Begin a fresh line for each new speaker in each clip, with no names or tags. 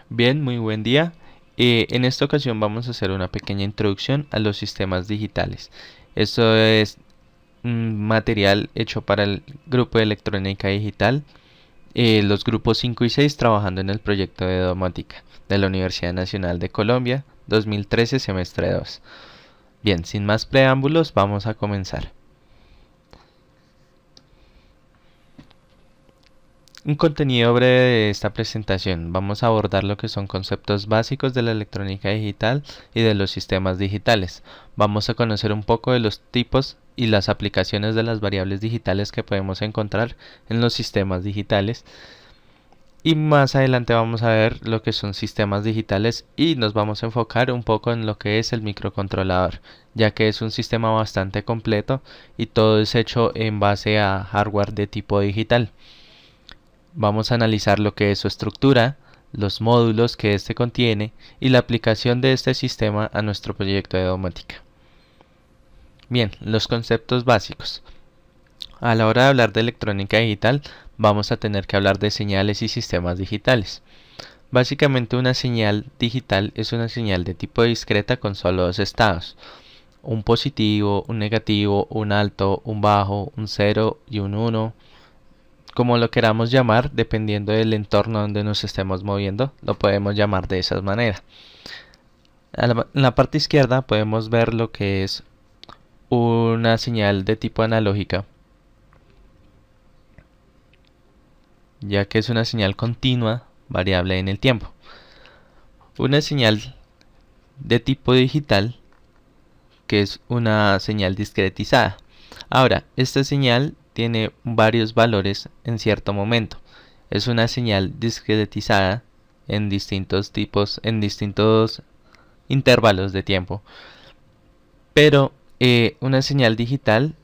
Bien, muy buen día. En esta ocasión vamos a hacer una pequeña introducción a los sistemas digitales. Esto es un material hecho para el grupo de electrónica digital, los grupos 5 y 6 trabajando en el proyecto de domótica de la Universidad Nacional de Colombia, 2013, semestre 2. Bien, sin más preámbulos, vamos a comenzar. Un contenido breve de esta presentación. Vamos a abordar lo que son conceptos básicos de la electrónica digital y de los sistemas digitales. Vamos a conocer un poco de los tipos y las aplicaciones de las variables digitales que podemos encontrar en los sistemas digitales. Y más adelante vamos a ver lo que son sistemas digitales y nos vamos a enfocar un poco en lo que es el microcontrolador, ya que es un sistema bastante completo y todo es hecho en base a hardware de tipo digital. Vamos a analizar lo que es su estructura, los módulos que éste contiene y la aplicación de este sistema a nuestro proyecto de domótica. Bien, los conceptos básicos. A la hora de hablar de electrónica digital, vamos a tener que hablar de señales y sistemas digitales. Básicamente una señal digital es una señal de tipo discreta con solo dos estados: un positivo, un negativo, un alto, un bajo, un 0 y un 1. Como lo queramos llamar, dependiendo del entorno donde nos estemos moviendo, lo podemos llamar de esa manera. En la parte izquierda podemos ver lo que es una señal de tipo analógica, ya que es una señal continua variable en el tiempo. Una señal de tipo digital, que es una señal discretizada. Ahora, esta señal tiene varios valores en cierto momento. Es una señal discretizada en distintos tipos, en distintos intervalos de tiempo. Pero una señal digital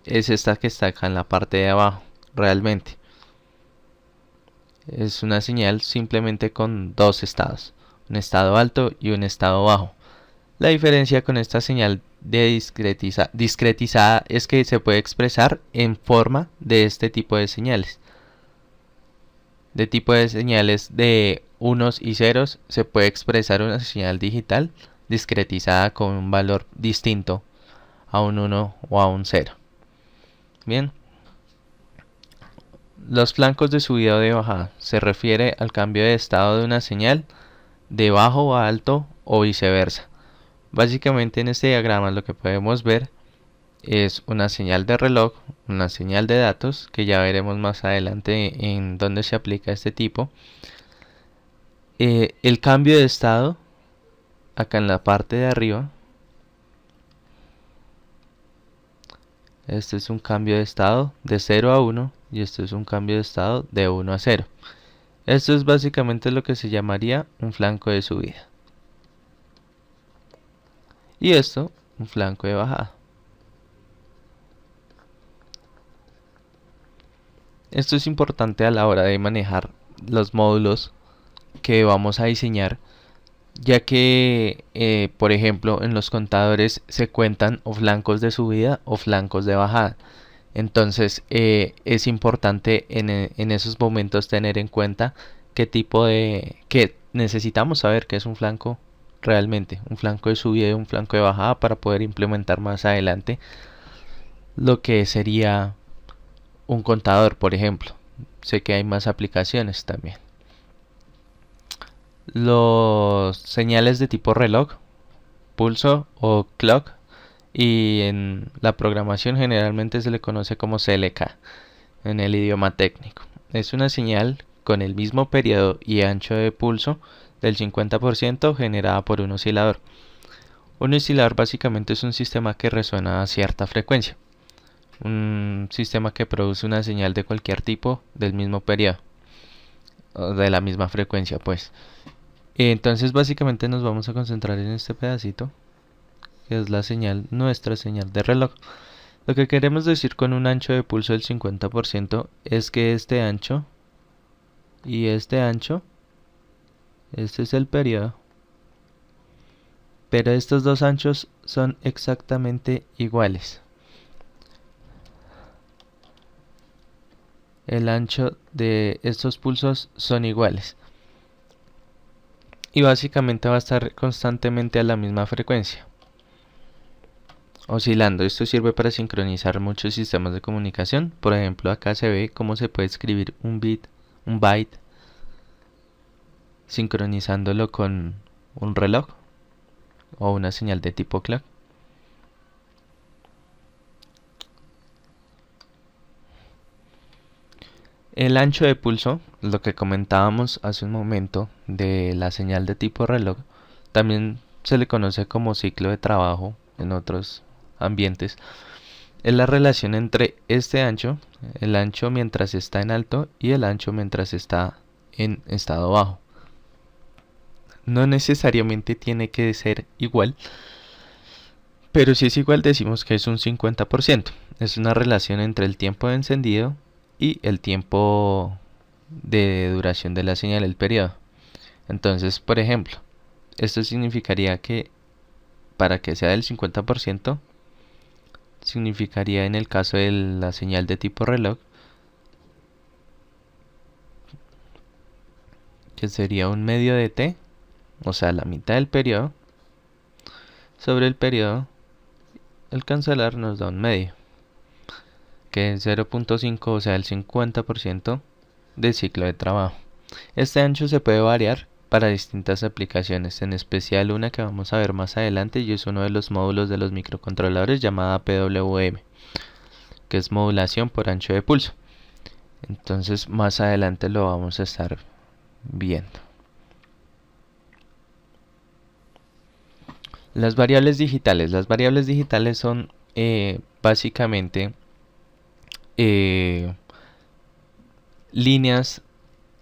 es esta que está acá en la parte de abajo, realmente. Es una señal simplemente con dos estados, un estado alto y un estado bajo. La diferencia con esta señal de discretizada es que se puede expresar en forma de este tipo de señales. De tipo de señales de unos y ceros se puede expresar una señal digital discretizada con un valor distinto a un 1 o a un 0. Bien. Los flancos de subida o de bajada se refiere al cambio de estado de una señal de bajo a alto o viceversa. Básicamente en este diagrama lo que podemos ver es una señal de reloj, una señal de datos, que ya veremos más adelante en dónde se aplica este tipo. El cambio de estado, acá en la parte de arriba. Este es un cambio de estado de 0 a 1 y este es un cambio de estado de 1 a 0. Esto es básicamente lo que se llamaría un flanco de subida. Y esto, un flanco de bajada. Esto es importante a la hora de manejar los módulos que vamos a diseñar, ya que, por ejemplo, en los contadores se cuentan o flancos de subida o flancos de bajada. Entonces, es importante en esos momentos tener en cuenta que necesitamos saber qué es un flanco realmente, un flanco de subida y un flanco de bajada, para poder implementar más adelante lo que sería un contador, por ejemplo. Sé que hay más aplicaciones también. Los señales de tipo reloj, pulso o clock, y en la programación generalmente se le conoce como CLK en el idioma técnico. Es una señal con el mismo periodo y ancho de pulso del 50% generada por un oscilador. Un oscilador básicamente es un sistema que resuena a cierta frecuencia. Un sistema que produce una señal de cualquier tipo del mismo periodo, o de la misma frecuencia, pues. Entonces básicamente nos vamos a concentrar en este pedacito, que es la señal, nuestra señal de reloj. Lo que queremos decir con un ancho de pulso del 50% es que este ancho y este ancho, este es el periodo, pero estos dos anchos son exactamente iguales. El ancho de estos pulsos son iguales. y básicamente va a estar constantemente a la misma frecuencia, oscilando. Esto sirve para sincronizar muchos sistemas de comunicación. Por ejemplo, acá se ve cómo se puede escribir un byte, sincronizándolo con un reloj o una señal de tipo clock. El ancho de pulso, lo que comentábamos hace un momento de la señal de tipo reloj, también se le conoce como ciclo de trabajo en otros ambientes. Es la relación entre este ancho, el ancho mientras está en alto y el ancho mientras está en estado bajo. No necesariamente tiene que ser igual, pero si es igual decimos que es un 50%. Es una relación entre el tiempo de encendido y el tiempo de duración de la señal, el periodo. Entonces, por ejemplo, esto significaría que para que sea del 50%, significaría en el caso de la señal de tipo reloj, que sería un medio de t, o sea, la mitad del periodo, sobre el periodo, el cancelar nos da un medio, que es 0.5, o sea, el 50% del ciclo de trabajo. Este ancho se puede variar para distintas aplicaciones, en especial una que vamos a ver más adelante y es uno de los módulos de los microcontroladores llamada PWM, que es modulación por ancho de pulso. Entonces más adelante lo vamos a estar viendo. Las variables digitales. Las variables digitales son básicamente líneas.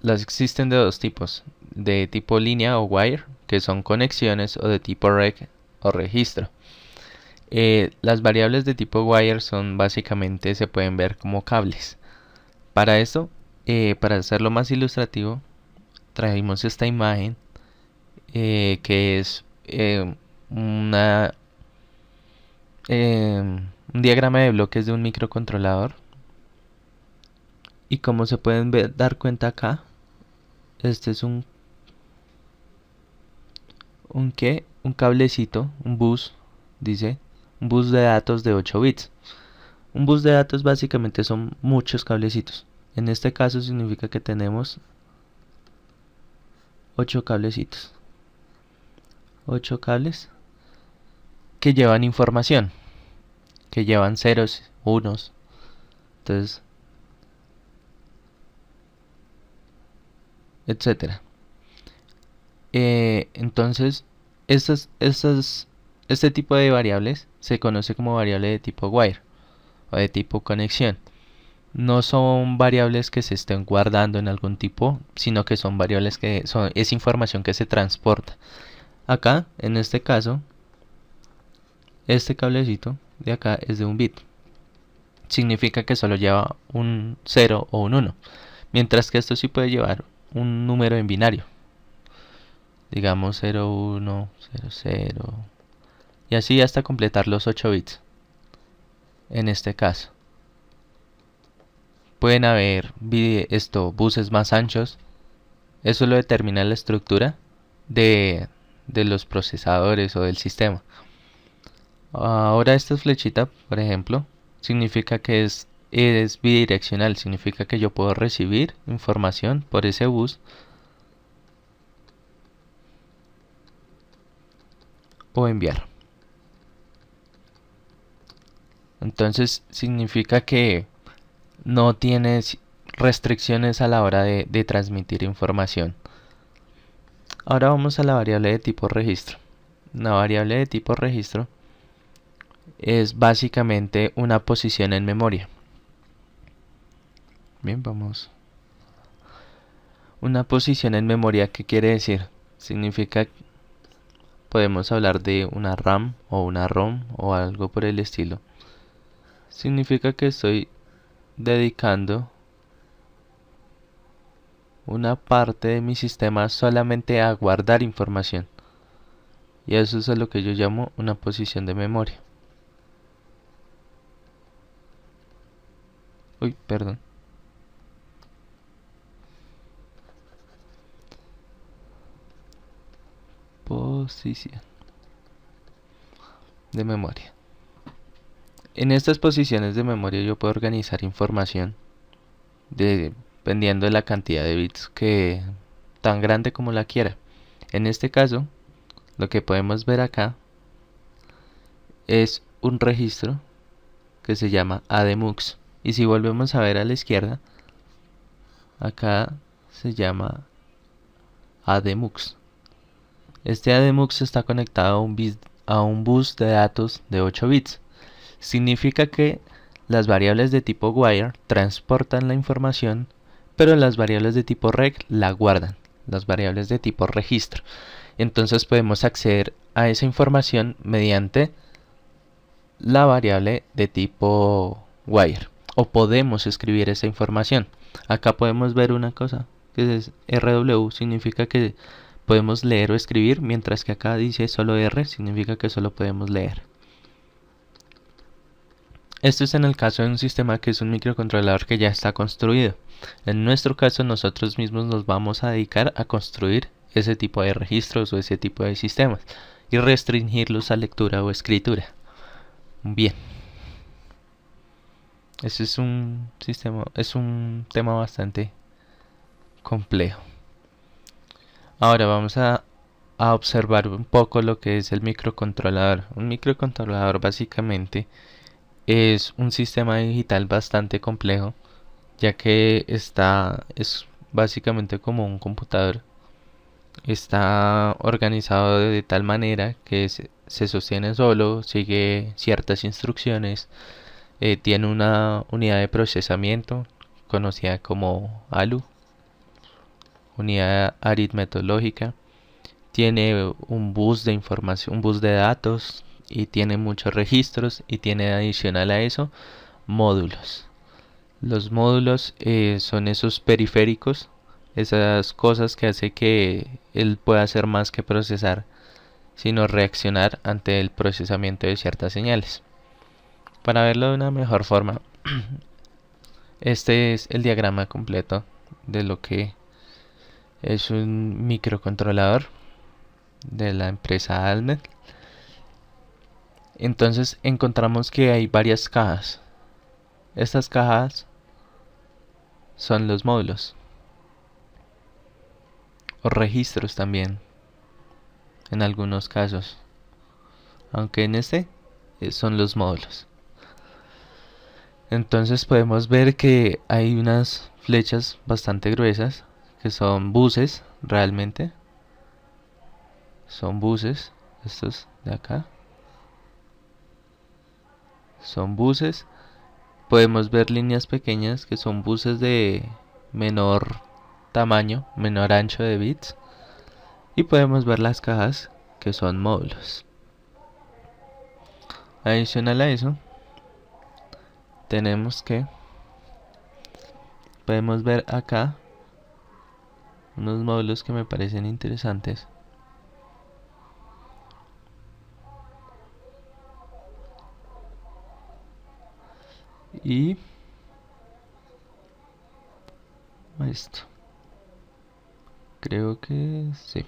Las existen de dos tipos, de tipo línea o wire, que son conexiones, o de tipo reg o registro. Las variables de tipo wire son básicamente, se pueden ver como cables. Para esto, para hacerlo más ilustrativo, trajimos esta imagen que es una, un diagrama de bloques de un microcontrolador. Y como se pueden dar cuenta acá, este es un un cablecito, un bus, dice, un bus de datos de 8 bits. Un bus de datos básicamente son muchos cablecitos. En este caso significa que tenemos 8 cablecitos. 8 cables que llevan información, que llevan ceros, unos. Entonces, etcétera. Entonces, este tipo de variables se conoce como variable de tipo wire o de tipo conexión. No son variables que se estén guardando en algún tipo, sino que son variables que es información que se transporta. Acá, en este caso, este cablecito de acá es de un bit. Significa que solo lleva un 0 o un 1. Mientras que esto sí puede llevar un número en binario. Digamos 0, 1, 0, 0. Y así hasta completar los 8 bits. En este caso. Pueden haber buses más anchos. Eso lo determina la estructura de los procesadores o del sistema. Ahora esta flechita, por ejemplo, significa que es bidireccional. Significa que yo puedo recibir información por ese bus o enviar. Entonces significa que no tienes restricciones a la hora de transmitir información. Ahora vamos a la variable de tipo registro. Una variable de tipo registro es básicamente una posición en memoria. Bien, vamos. Una posición en memoria, ¿qué quiere decir? Significa, podemos hablar de una RAM o una ROM o algo por el estilo. Significa que estoy dedicando una parte de mi sistema solamente a guardar información. Y eso es lo que yo llamo una posición de memoria. Uy, perdón. posición de memoria. En estas posiciones de memoria yo puedo organizar información dependiendo de la cantidad de bits que tan grande como la quiera. En este caso, lo que podemos ver acá es un registro que se llama ADMUX. Y si volvemos a ver a la izquierda, acá se llama ADMUX. Este ADMUX está conectado a un bus de datos de 8 bits. Significa que las variables de tipo wire transportan la información, pero las variables de tipo reg la guardan, las variables de tipo registro. Entonces podemos acceder a esa información mediante la variable de tipo wire, o podemos escribir esa información. Acá podemos ver una cosa que es RW, significa que podemos leer o escribir, mientras que acá dice solo R, significa que solo podemos leer. Esto es en el caso de un sistema que es un microcontrolador que ya está construido. En nuestro caso, nosotros mismos nos vamos a dedicar a construir ese tipo de registros o ese tipo de sistemas y restringirlos a lectura o escritura. Bien. Este es un tema bastante complejo. Ahora vamos a observar un poco lo que es el microcontrolador. Un microcontrolador básicamente es un sistema digital bastante complejo, ya que es básicamente como un computador. Está organizado de tal manera que se sostiene solo, sigue ciertas instrucciones, tiene una unidad de procesamiento conocida como ALU, unidad aritmetológica, tiene un bus de información, un bus de datos, y tiene muchos registros, y tiene adicional a eso módulos. Los módulos son esos periféricos, esas cosas que hace que él pueda hacer más que procesar, sino reaccionar ante el procesamiento de ciertas señales. Para verlo de una mejor forma, este es el diagrama completo de lo que es un microcontrolador de la empresa Altnet. Entonces encontramos que hay varias cajas. Estas cajas son los módulos o registros también en algunos casos, aunque en este son los módulos. Entonces podemos ver que hay unas flechas bastante gruesas que son buses, realmente son buses. Estos de acá son buses. Podemos ver líneas pequeñas que son buses de menor tamaño, menor ancho de bits, y podemos ver las cajas que son módulos. Adicional a eso, podemos ver acá unos módulos que me parecen interesantes. Y esto, creo que sí.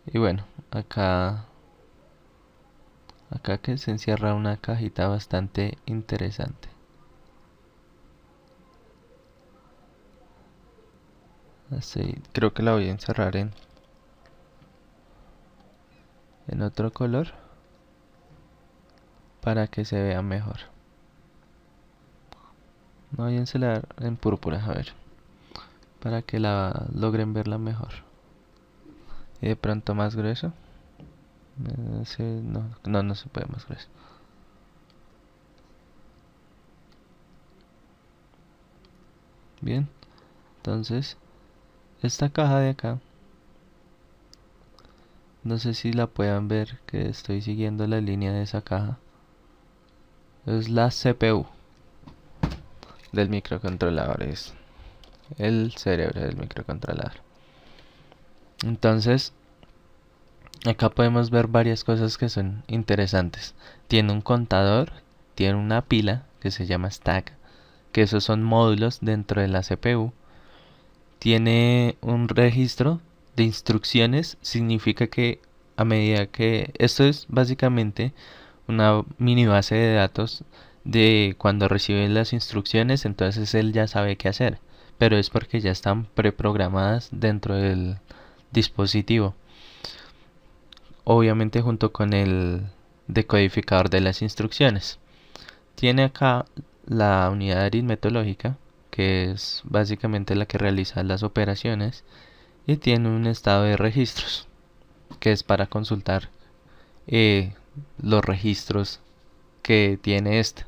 Y bueno, acá que se encierra una cajita bastante interesante. Así, creo que la voy a encerrar en otro color para que se vea mejor. No voy a encerrar en púrpura, a ver, para que la logren verla mejor. Y de pronto más grueso. No se puede más grueso. Bien, entonces esta caja de acá, no sé si la puedan ver, que estoy siguiendo la línea de esa caja, es la CPU del microcontrolador, es el cerebro del microcontrolador. Entonces acá podemos ver varias cosas que son interesantes. Tiene un contador, tiene una pila que se llama stack, que esos son módulos dentro de la CPU. Tiene un registro de instrucciones, significa que a medida que esto es básicamente una mini base de datos de cuando recibe las instrucciones, entonces él ya sabe qué hacer, pero es porque ya están preprogramadas dentro del dispositivo, obviamente junto con el decodificador de las instrucciones. Tiene acá la unidad aritmetológica, que es básicamente la que realiza las operaciones, y tiene un estado de registros, que es para consultar eh, los registros que tiene este.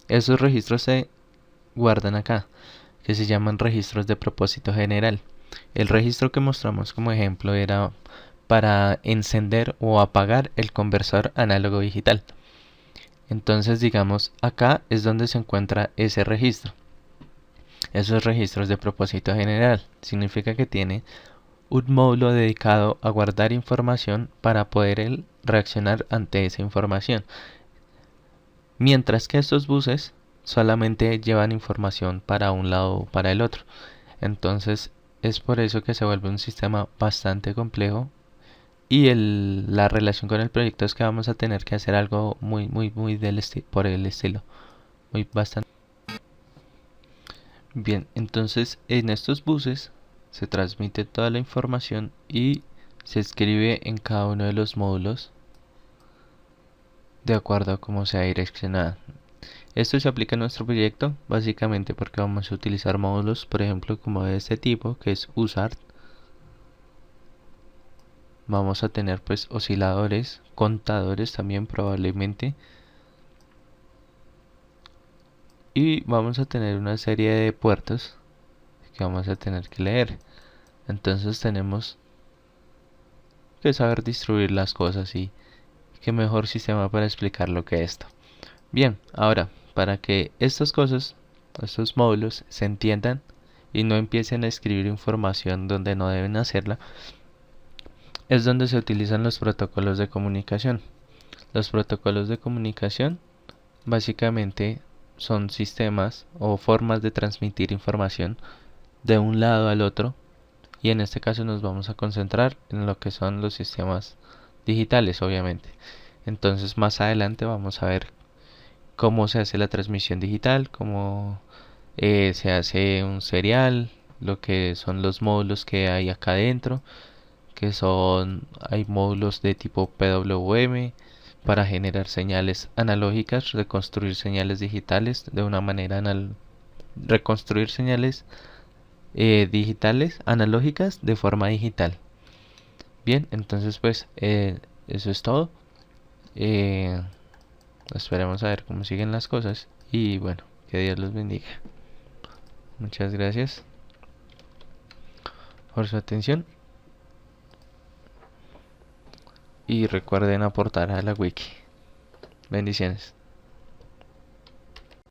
Esos registros se guardan acá, que se llaman registros de propósito general. El registro que mostramos como ejemplo era para encender o apagar el conversor análogo digital. Entonces, digamos, acá es donde se encuentra ese registro. Esos registros de propósito general significa que tiene un módulo dedicado a guardar información para poder él reaccionar ante esa información. Mientras que estos buses solamente llevan información para un lado o para el otro. Entonces es por eso que se vuelve un sistema bastante complejo y la relación con el proyecto es que vamos a tener que hacer algo muy por el estilo. Muy bastante. Bien, entonces en estos buses se transmite toda la información y se escribe en cada uno de los módulos de acuerdo a cómo sea direccionada. Esto se aplica a nuestro proyecto básicamente porque vamos a utilizar módulos, por ejemplo, como de este tipo, que es USART. Vamos a tener pues osciladores, contadores también probablemente. Y vamos a tener una serie de puertos que vamos a tener que leer. Entonces tenemos que saber distribuir las cosas y qué mejor sistema para explicar lo que esto. Bien, ahora, para que estas cosas, estos módulos, se entiendan y no empiecen a escribir información donde no deben hacerla, es donde se utilizan los protocolos de comunicación. Los protocolos de comunicación básicamente son sistemas o formas de transmitir información de un lado al otro, y en este caso nos vamos a concentrar en lo que son los sistemas digitales, obviamente. Entonces más adelante vamos a ver cómo se hace la transmisión digital, cómo se hace un serial, lo que son los módulos que hay acá dentro, que son, hay módulos de tipo PWM para generar señales analógicas, reconstruir señales digitales de una manera reconstruir señales digitales analógicas de forma digital. Bien, entonces pues eso es todo. Eh, Esperemos a ver cómo siguen las cosas y bueno, que Dios los bendiga. Muchas gracias por su atención y recuerden aportar a la wiki. Bendiciones.